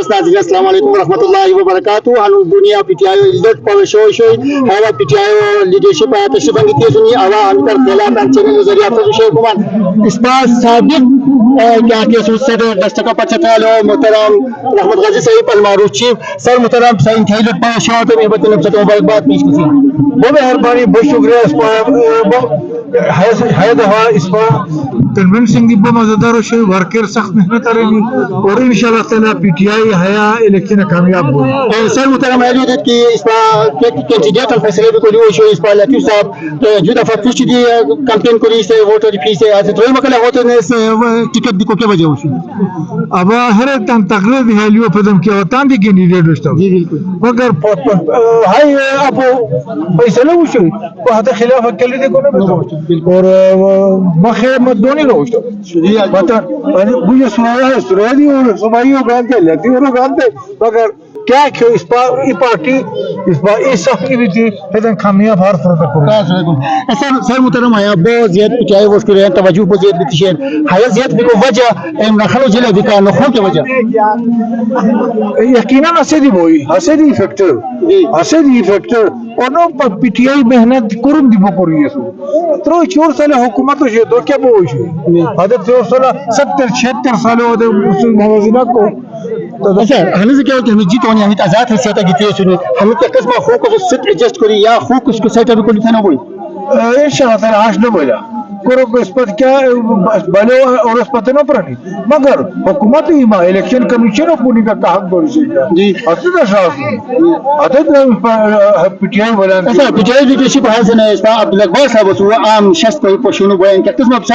ناظرین السلام علیکم ورحمۃ اللہ وبرکاتہ ہن دنیا پٹیاyo لٹ پاو شوی شوی ہوا پٹیاyo لیڈرشپ تشریف انگیتی سنی اوا انکر خیالات چینل ذریعہ تو شیخ کمان اس بار سابق کیا کہ سوسر دستک پچتالو محترم رحمت غازی صاحب المعروف چیف سر محترم سائن تھے لٹ پاو شو تو بہت نفسات مبارکباد پیش کی بہت مہربانی بہت شکریہ اس پر ہے دفعہ اس پر کنونشن کی بہت مزیدار شے ورکر سخت محنت رہی اور انشاءاللہ تعالی پی ٹی آئی حیا الیکشن کامیاب ہوئی سر محترم ایجوت کی اس پر کینڈیڈیٹ فیصلے کو لیو شو اس پر لطیف صاحب جو دفعہ پوچھ دی کمپین کری سے ووٹر فی سے از تو مکلا ہوتے نے ٹکٹ دی کو کیا وجہ ہو اب ہر تن تقریر ہے لیو پدم کیا ہوتا دی کینڈیڈیٹ دوستو جی بالکل مگر ہائی اب فیصلہ وشو وہ خلاف کلی دے کو اور مخیر مدونی لو پتہ مجھے سنایا ہے سرادی اور سمائیوں گانتے لیتی اور گانتے مگر کیا کہ اس پارٹی اس بار اس سخت کی بھی تھی لیکن کامیاب ہار فرق کرو سر محترم ہے بہت زیادہ پچائے وہ کرے توجہ بہت زیادہ بتشیر ہے زیادہ بھی کو وجہ نخلو ضلع بھی کا نخوں کی وجہ یقینا اسدی وہی اسدی فیکٹر اور نو پی ٹی آئی محنت کرم دی بکوری ہے ترو 4 سال حکومت ہے تو کیا وہ ہے حضرت 4 سال 70 76 سال ہو مسلم موازنہ کو اچھا ہمیں سے کیا ہوتا ہے ہمیں جیت ہونی ہمیں آزاد حیثیت کی سنی ہمیں کیا قسمہ خوک کو سٹ ایڈجسٹ کری یا خوک اس کو سیٹ ابھی کو لکھنا ہوئی انشاءاللہ تعالی آج نہ بولا کرو کو اس پر کیا بلو اور اس پر نہ پرانی مگر حکومت ہی ما الیکشن کمیشن کو پونی کا حق بول سی جی حتی صاحب حتی پی ٹی آئی والا اچھا پی ٹی آئی لیڈرشپ ہے سے اس پر عبد الاکبر صاحب سو عام شخص کو پوشونو بیان کیا قسم اب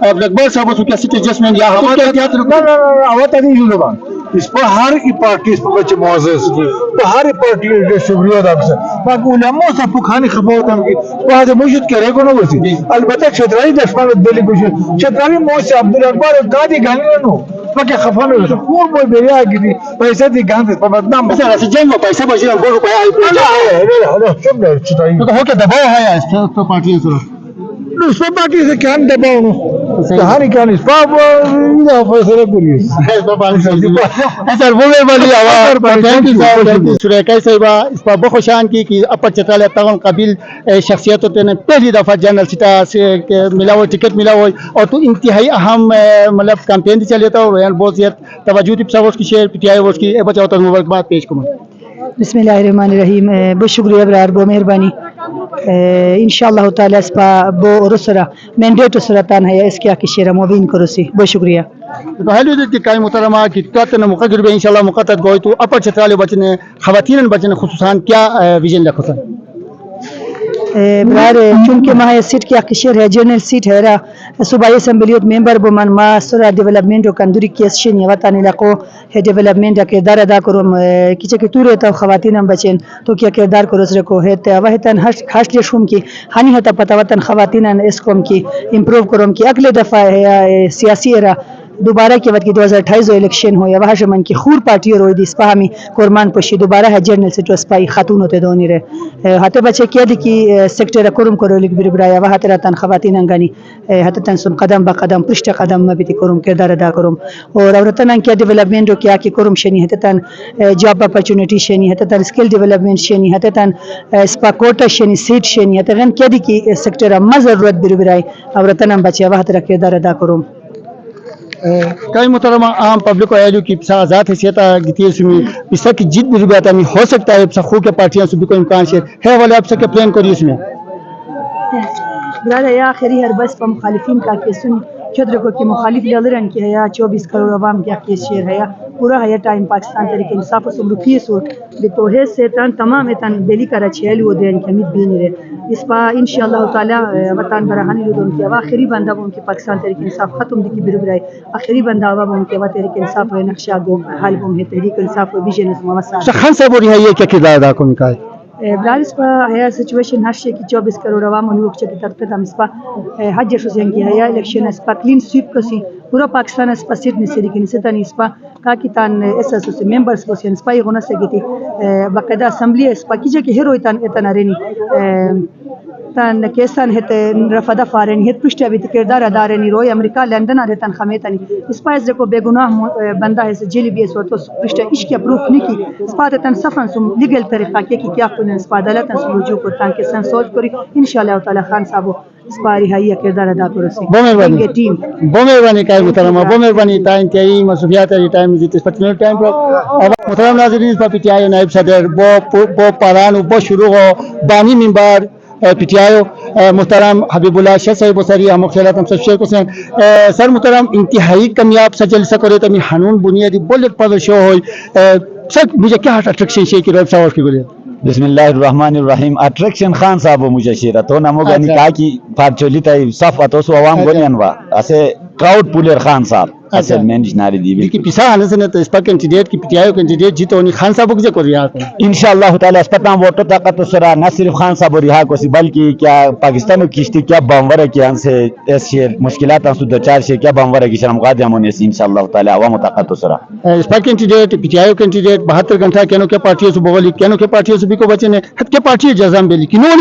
عبد الاکبر صاحب سو کیا سٹ ایڈجسٹمنٹ یا ہم کیا احتیاط رکھنا اوت نہیں زبان اس پر ہر پارٹی اس پر بچے معزز تو ہر پارٹی کے شکریہ ادا کرتے باقی علماء سے پکھانی خبر ہوتا ہے کہ وہ مجھے کرے کو نہ ہوتی البتہ چھترائی دشمن دلی کو چھترائی موج سے عبد الاکبر گادی گانے نو باقی خفا نہیں ہوتا پور کوئی میرے آگے دی پیسہ دی گاندے پر بدنام بس ایسے جنگ میں پیسہ بچے ہم بولو کوئی آئی سب نے چھترائی تو ہو کے دباؤ ہے اس تو پارٹی سے اس پر باقی سے کیا دباؤ نو کہانی کیا نہیں پاپ یہ فیصلہ کریے سر وہ والی آواز سریکا صاحبہ اس پر بخوشان کی کہ اپر چترالہ تمام قابل شخصیت ہوتے ہیں پہلی دفعہ جنرل سٹا سے ملا ہوا ٹکٹ ملا ہوا اور تو انتہائی اہم مطلب کمپین چلے تھا اور بہت زیادہ توجہ تھی سب اس کی شیئر پی ٹی آئی وہ اس کی بچاؤ تو مبارکباد پیش کروں بسم اللہ الرحمن الرحیم بہت شکریہ ابرار بہت مہربانی انشاءاللہ تعالی اس پا بو رسرا مینڈیٹ سرطان ہے اس کیا کہ شیرہ مبین کرو سی بہت شکریہ تو حالی دیکھ کہ محترمہ کی تاتنا مقدر بھی انشاءاللہ مقدر گوئی تو اپر چترالہ بچنے خواتین بچنے خصوصاً کیا ویژن رکھو سر برار چونکہ ماہ سیٹ کی اکشیر ہے جنرل سیٹ ہے را صوبائی اسمبلیت ممبر بمان ما سرا ڈیولپمنٹ کندوری کیس شنی وطن علاقوں ہے ڈیولپمنٹ کردار ادا کرم کچھ کہ تورے تا خواتین بچن تو کیا کردار کرو سر کو ہے وحتن ہش شوم کی ہنی ہتا پتہ وطن خواتین اس قوم کی امپروو کرم کی اگلے دفعہ ہے سیاسی ایرا دوبارہ کے وقت کی 2028 الیکشن ہو یا وہاں شمن کی خور پارٹی روئی دی اسپاہمی قرمان پشی دوبارہ ہے جنرل سے جو اسپائی خاتون ہوتے دونی رہے ہاتے بچے کیا دی کی سیکٹر کرم کرو لکھ بیر برایا وہاں تیرا تن خواتین انگانی ہاتے تن سن قدم با قدم پشت قدم مبیتی کرم کردار ادا کرم اور عورتن ان کیا ڈیولپمنٹ رو کیا کی کرم شنی ہاتے تن جاب اپرچونٹی شنی ہاتے تن اسکل ڈیولپمنٹ شنی ہاتے تن اسپا کوٹا شنی سیٹ شنی ہاتے تن کیا دی کی سیکٹر اما ضرورت بیر برائی عورتن بچے وہاں تیرا کردار ادا کرم کئی محترمہ عام پبلک کو ایجو کی آزاد حیثیت گتی سمی اس کی جیت بھی ربیات ہو سکتا ہے خو کے پارٹیاں سے بھی کوئی امکان ہے والے آپ سے کے پلان کریے اس میں برادر یا آخری ہر بس پر مخالفین کا کہ سن چھتر کو کہ مخالف لڑن کی ہے 24 کروڑ عوام کیا کیس شیر ہے پورا ہے ٹائم پاکستان تحریک انصاف و روپیے سو تو ہے سے تمام تن دلی کرا چھیل و دین کی امید بھی نہیں رہے اس پا انشاءاللہ تعالی وطن برہانی لودن کی آخری بندہ ان کی پاکستان تحریک انصاف ختم دی کی بربرائے آخری بندہ عوام ان کے تحریک انصاف و نقشہ گو حال گم ہے تحریک انصاف و ویژن اس موسا خان صاحب اور یہ کیا کردار ادا کو نکال برالس پا ہے سچویشن ہر شے کی 24 کروڑ عوام ان وقت کی طرف ہم اس پا حج حسین کی ہے الیکشن اس پا کلین سویپ کسی پورا پاکستان اس پا سیٹ نسری کی نسیتان اس پا کا کی تان اس سے ممبرز کو سین سپائی ہونا سے گتی باقاعدہ اسمبلی اس پا کی جے کہ ہیرو تان اتنا رینی تن کیسان ہت رفدا فارن ہت پشت ابھی کردار ادارنی روی امریکہ لندن ادے تن خمیتنی اسپائز کو بے گناہ بندہ ہے جیلی بھی اس وقت پشت عشق اپروف نکی اسپات تن صفن سم لیگل طریقہ کے کی کیا کن اسپات عدالت سم رجوع کو تان کے سن سوچ کری انشاءاللہ تعالی خان صاحب اسپاری ہے کردار ادا کرو سی بہت مہربانی ٹیم بہت مہربانی کای محترمہ بہت مہربانی تا انتہائی مصروفیات ہے ٹائم دیتے اس پرٹیکولر ٹائم پر محترم ناظرین پی ٹی آئی نائب صدر بو پاران بو شروع ہو بانی منبر پی ٹی آئی محترم حبیب اللہ شاہ صاحب سری ہم خیرات ہم شیخ حسین سر محترم انتہائی کامیاب سا جلسہ کرے تو حنون بنیادی بولٹ پر شو ہوئی سر مجھے کیا اٹریکشن شیخ کی روب صاحب کی بولے بسم اللہ الرحمن الرحیم اٹریکشن خان صاحب مجھے شیرہ تو نمو گنی کا کی پارچولی تای صف اتوس عوام گونین وا اسے کراؤڈ پولر خان صاحب اصل مینج ناری دی کی پیسا آنے سے تو اس پر کینڈیڈیٹ کی پی ٹی آئی کینڈیڈیٹ جیتو نہیں خان صاحب کو کر رہا ہے انشاءاللہ تعالی اسپتام ووٹو طاقت سرا نہ صرف خان صاحب رہا کو سی بلکہ کیا پاکستان کشتی کیا بمور کے ان سے اس مشکلات ان دو چار سے کیا بمور کی شرم قادمون انشاءاللہ تعالی عوام طاقت سرا اس پر کینڈیڈیٹ پی ٹی آئی کینڈیڈیٹ 72 گھنٹہ کینو کے پارٹیوں سے بغلی کینو کے پارٹیوں سے بھی کو بچے نے ہت کے پارٹی جزام بیلی کی نو